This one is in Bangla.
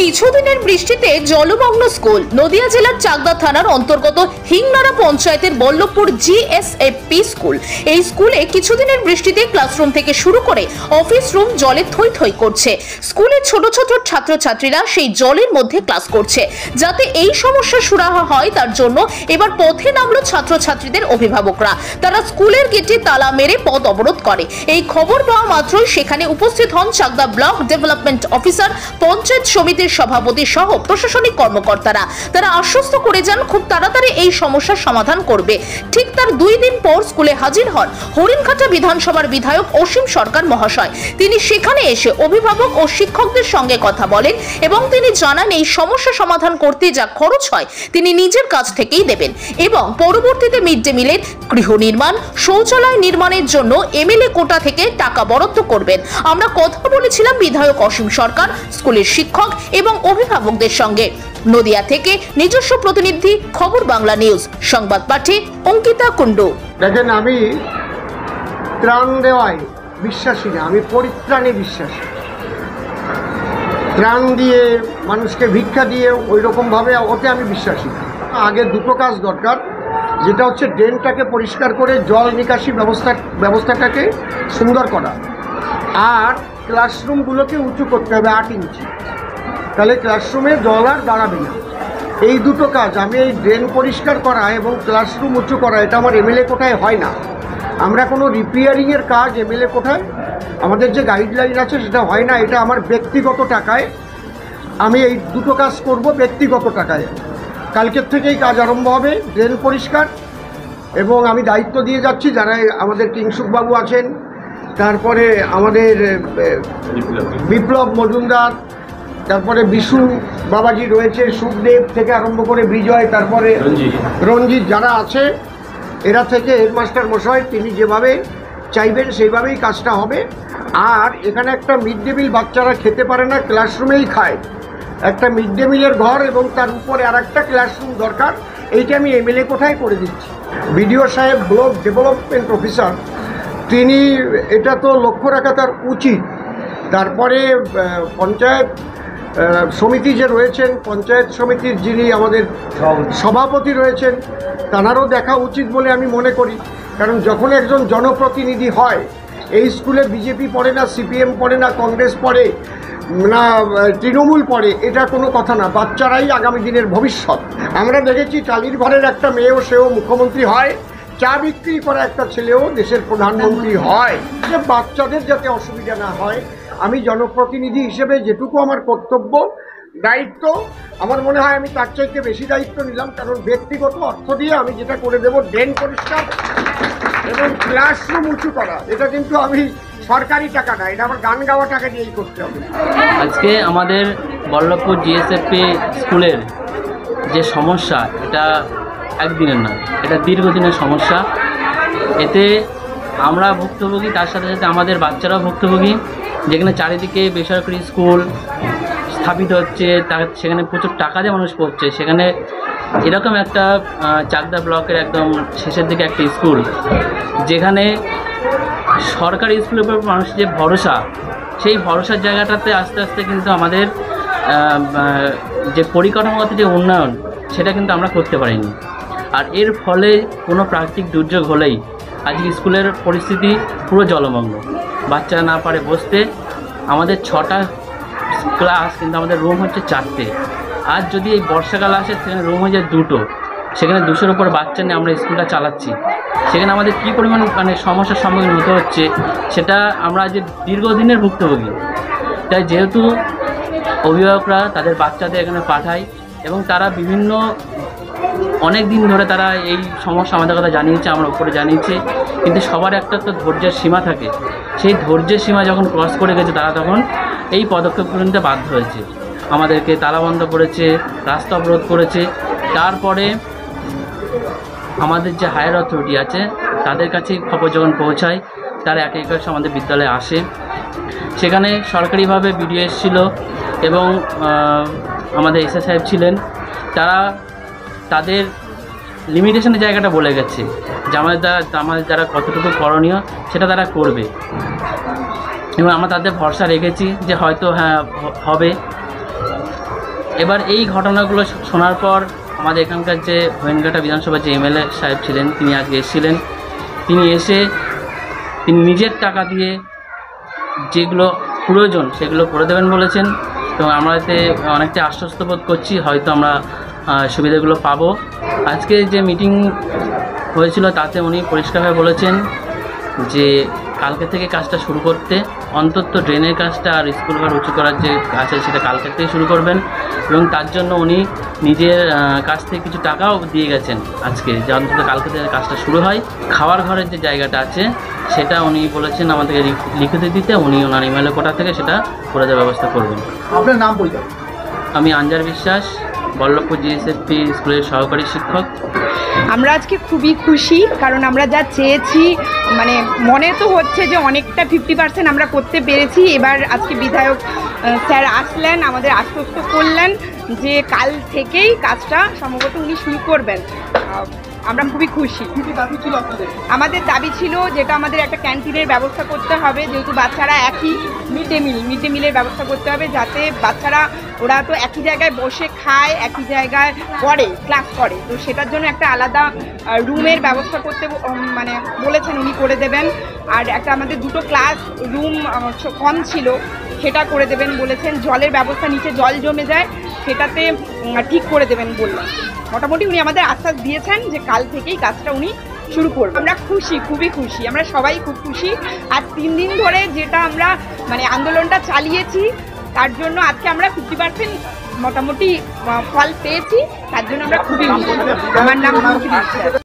কিছুদিনের বৃষ্টিতে জলমগ্ন স্কুল। নদিয়া জেলার চাকদা থানার অন্তর্গত হিংনারা পঞ্চায়েতের বল্লভপুর জিএসএফপি স্কুল। এই স্কুলে কিছুদিনের বৃষ্টিতে ক্লাসরুম থেকে শুরু করে অফিস রুম জলে থই থই করছে। স্কুলের ছোট ছোট ছাত্রছাত্রীরা সেই জলের মধ্যে ক্লাস করছে। যাতে এই সমস্যা সুরাহা হয় তার জন্য এবার পথে নামলো ছাত্রছাত্রীদের অভিভাবকরা। তারা স্কুলের গেটে তালা মেরে পথ অবরোধ করে। এই খবর পাওয়া মাত্রই সেখানে উপস্থিত হন Chakdah block development officer, panchayat সমিতির সভাপতি সহ প্রশাসনিক কর্মকর্তারা। তারা আশ্বস্ত করে যান খুব তাড়াতাড়ি এই সমস্যার সমাধান করবে। ঠিক তার 2 দিন পর স্কুলে হাজির হন হরিণঘাটা বিধানসভার বিধায়ক অসীম সরকার মহাশয়। তিনি সেখানে এসে অভিভাবক ও শিক্ষকদের সঙ্গে কথা বলেন এবং তিনি জানান এই সমস্যা সমাধান করতে যা খরচ হয় তিনি নিজের কাছ থেকেই দেবেন এবং পরবর্তীতে মিড ডে মিলের গৃহ নির্মাণ, শৌচালয় নির্মাণের জন্য এমএলএ কোটা থেকে টাকা বরাদ্দ করবেন। আমরা কথা বলেছিলাম বিধায়ক অসীম সরকার, স্কুলের শিক্ষক এবং অভিভাবকদের সঙ্গে। নদিয়া থেকে নিজস্ব প্রতিনিধি, খবর বাংলা নিউজ, সংবাদ পাঠে অঙ্কিতা কুন্ডু। দেখেন, আমি ত্রাণ দেওয়ায় বিশ্বাসী না, আমি পরিত্রাণে বিশ্বাসী। ত্রাণ দিয়ে মানুষকে ভিক্ষা দিয়ে ওই রকমভাবে ওতে আমি বিশ্বাসী না। আগে দুটো কাজ দরকার, যেটা হচ্ছে ড্রেনটাকে পরিষ্কার করে জল নিকাশি ব্যবস্থাটাকে সুন্দর করা, আর ক্লাসরুমগুলোকে উঁচু করতে হবে 8 ইঞ্চি, তাহলে ক্লাসরুমে জল আর দাঁড়াবে না। এই দুটো কাজ, আমি এই ড্রেন পরিষ্কার করা এবং ক্লাসরুম উঁচু করা, এটা আমার এমএলএ কোটায় হয় না। আমরা কোনো রিপেয়ারিংয়ের কাজ এমএলএ কোটায় আমাদের যে গাইডলাইন আছে সেটা হয় না। এটা আমার ব্যক্তিগত টাকায় আমি এই দুটো কাজ করব, ব্যক্তিগত টাকায়। কালকের থেকেই কাজ আরম্ভ হবে, ড্রেন পরিষ্কার। এবং আমি দায়িত্ব দিয়ে যাচ্ছি, যারা আমাদের কিংসুকবাবু আছেন, তারপরে আমাদের বিপ্লব মজুমদার, তারপরে বিশু বাবাজি রয়েছে, সুখদেব থেকে আরম্ভ করে বিজয়, তারপরে রঞ্জিত, যারা আছে এরা থেকে হেডমাস্টার মশাই তিনি যেভাবে চাইবেন সেইভাবেই কাজটা হবে। আর এখানে একটা মিড ডে মিল বাচ্চারা খেতে পারে না, ক্লাসরুমেই খায়। একটা মিড ডে মিলের ঘর এবং তার উপরে আর একটা ক্লাসরুম দরকার। এইটা আমি এমএলএ কোথায় করে দিচ্ছি। বিডিও সাহেব, ব্লক ডেভেলপমেন্ট অফিসার, তিনি এটা তো লক্ষ্য রাখা তার উচিত। তারপরে পঞ্চায়েত সমিতি যে রয়েছেন, পঞ্চায়েত সমিতির যিনি আমাদের সভাপতি রয়েছেন, তাঁরও দেখা উচিত বলে আমি মনে করি। কারণ যখন একজন জনপ্রতিনিধি হয়, এই স্কুলে বিজেপি পড়ে না, সিপিএম পড়ে না, কংগ্রেস পড়ে না, তৃণমূল পড়ে, এটা কোনো কথা না। বাচ্চারাই আগামী দিনের ভবিষ্যৎ। আমরা দেখেছি টালির ঘরের একটা মেয়েও, সেও মুখ্যমন্ত্রী হয়, চা বিক্রি করা একটা ছেলেও দেশের প্রধানমন্ত্রী হয়। যে বাচ্চাদের যাতে অসুবিধা না হয়, আমি জনপ্রতিনিধি হিসেবে যেটুকু আমার কর্তব্য, দায়িত্ব, আমার মনে হয় আমি তার চাইতে বেশি দায়িত্ব নিলাম। কারণ ব্যক্তিগত অর্থ দিয়ে আমি যেটা করে দেবো, ড্রেন পরিষ্কার এবং ক্লাসরুম উঁচু করা, এটা কিন্তু আমি সরকারি টাকা না, এটা আমার গান গাওয়া টাকা দিয়েই করতে হবে। আজকে আমাদের বল্লভপুর জিএসএফপি স্কুলের যে সমস্যা, এটা একদিনের নয়, এটা দীর্ঘদিনের সমস্যা। এতে আমরা ভুক্তভোগী, তার সাথে সাথে আমাদের বাচ্চারাও ভুক্তভোগী। যেখানে চারিদিকে বেসরকারি স্কুল স্থাপিত হচ্ছে, সেখানে প্রচুর টাকা দিয়ে মানুষ পড়ছে, সেখানে এরকম একটা চাকদা ব্লকের একদম শেষের দিকে একটা স্কুল, যেখানে সরকারি স্কুলের উপর মানুষের যে ভরসা, সেই ভরসার জায়গাটাতে আস্তে আস্তে কিন্তু আমাদের যে পরিকাঠামোগত যে উন্নয়ন, সেটা কিন্তু আমরা করতে পারিনি। আর এর ফলে কোনো প্রাকৃতিক দুর্যোগ হলেই আজকে স্কুলের পরিস্থিতি পুরো জলমগ্ন। বাচ্চারা না পারে বসতে। আমাদের 6টা ক্লাস, কিন্তু আমাদের রুম হচ্ছে 4টে। আজ যদি এই বর্ষাকাল আসে, সেখানে রুম হয়ে যায় 2টো, সেখানে 200-এর উপর বাচ্চা নিয়ে আমরা স্কুলটা চালাচ্ছি। সেখানে আমাদের কী পরিমাণ সমস্যার সম্মুখীন হতে হচ্ছে, সেটা আমরা যে দীর্ঘদিনের ভুক্তভোগী। তাই যেহেতু অভিভাবকরা তাদের বাচ্চাদের এখানে পাঠায় এবং তারা অনেক দিন ধরে তারা এই সমস্যা আমাদের কথা জানিয়েছে, আমরা উপরে জানিয়েছি, কিন্তু সবার একটা তো ধৈর্যের সীমা থাকে। সেই ধৈর্যের সীমা যখন ক্রস করে গেছে, তারা তখন এই পদক্ষেপগুলো নিতে বাধ্য হয়েছে। আমাদেরকে তালাবন্ধ করেছে, রাস্তা অবরোধ করেছে। তারপরে আমাদের যে হায়ার অথরিটি আছে, তাদের কাছে খবর যখন পৌঁছায়, তারা একে একে আমাদের বিদ্যালয়ে আসে। সেখানে সরকারিভাবে বিডিও এসেছিল এবং আমাদের এসএ সাহেব ছিলেন। তারা তাদের লিমিটেশনের জায়গাটা বলে গেছে যে আমাদের দ্বারা কতটুকু করণীয় সেটা তারা করবে। এবং আমরা তাদের ভরসা রেখেছি যে হয়তো হ্যাঁ হবে। এবার এই ঘটনাগুলো শোনার পর আমাদের এখানকার যে হরিণঘাটা বিধানসভার যে এমএলএ সাহেব ছিলেন, তিনি আজকে এসেছিলেন। তিনি এসে তিনি নিজের টাকা দিয়ে যেগুলো প্রয়োজন সেগুলো করে দেবেন বলেছেন, এবং আমরা এতে অনেকটা আশ্বস্ত বোধ করছি, হয়তো আমরা সুবিধাগুলো পাবো। আজকে যে মিটিং হয়েছিল তাতে উনি পরিষ্কারভাবে বলেছেন যে কালকে থেকে কাজটা শুরু করতে, অন্তত ড্রেনের কাজটা আর স্কুল ঘর উঁচু করার যে আছে সেটা কালকে থেকে শুরু করবেন, এবং তার জন্য উনি নিজের কাছ থেকে কিছু টাকাও দিয়ে গেছেন আজকে, যে অন্তত কালকে থেকে কাজটা শুরু হয়। খাওয়ার ঘরের যে জায়গাটা আছে সেটা উনি বলেছেন আমাদেরকে লিখিত দিতে, উনি ওনার ইমেল কোটা থেকে সেটা করে দেওয়ার ব্যবস্থা করবেন। আপনার নাম পরিচয়? আমি আঞ্জার বিশ্বাস, বল্লভপুর জিএসএফপি স্কুলের সহকারী শিক্ষক। আমরা আজকে খুবই খুশি, কারণ আমরা যা চেয়েছি মানে মনে তো হচ্ছে যে অনেকটা 50% আমরা করতে পেরেছি। এবার আজকে বিধায়ক স্যার আসলেন, আমাদের আশ্বস্ত করলেন যে কাল থেকেই কাজটা সম্ভবত উনি শুরু করবেন। আমরা খুবই খুশি। কি দাবি ছিল আপনাদের? আমাদের দাবি ছিল যেটা আমাদের একটা ক্যান্টিনের ব্যবস্থা করতে হবে, যেহেতু বাচ্চারা একই মিড ডে মিলের ব্যবস্থা করতে হবে, যাতে বাচ্চারা ওরা তো একই জায়গায় বসে খায়, একই জায়গায় পড়ে, ক্লাস করে, তো সেটার জন্য একটা আলাদা রুমের ব্যবস্থা করতে মানে বলেছেন, উনি করে দেবেন। আর একটা আমাদের দুটো ক্লাস রুম কম ছিল, সেটা করে দেবেন বলেছেন। জলের ব্যবস্থা, নিচে জল জমে যায়, সেটাতে ঠিক করে দেবেন বললেন। মোটামুটি উনি আমাদের আশ্বাস দিয়েছেন যে কাল থেকেই কাজটা উনি শুরু করবেন। আমরা খুশি, খুবই খুশি, আমরা সবাই খুব খুশি। আর 3 দিন ধরে যেটা আমরা মানে আন্দোলনটা চালিয়েছি, তার জন্য আজকে আমরা 50% মোটামুটি ফল পেয়েছি, তার জন্য আমরা খুবই খুশি। আমার নাম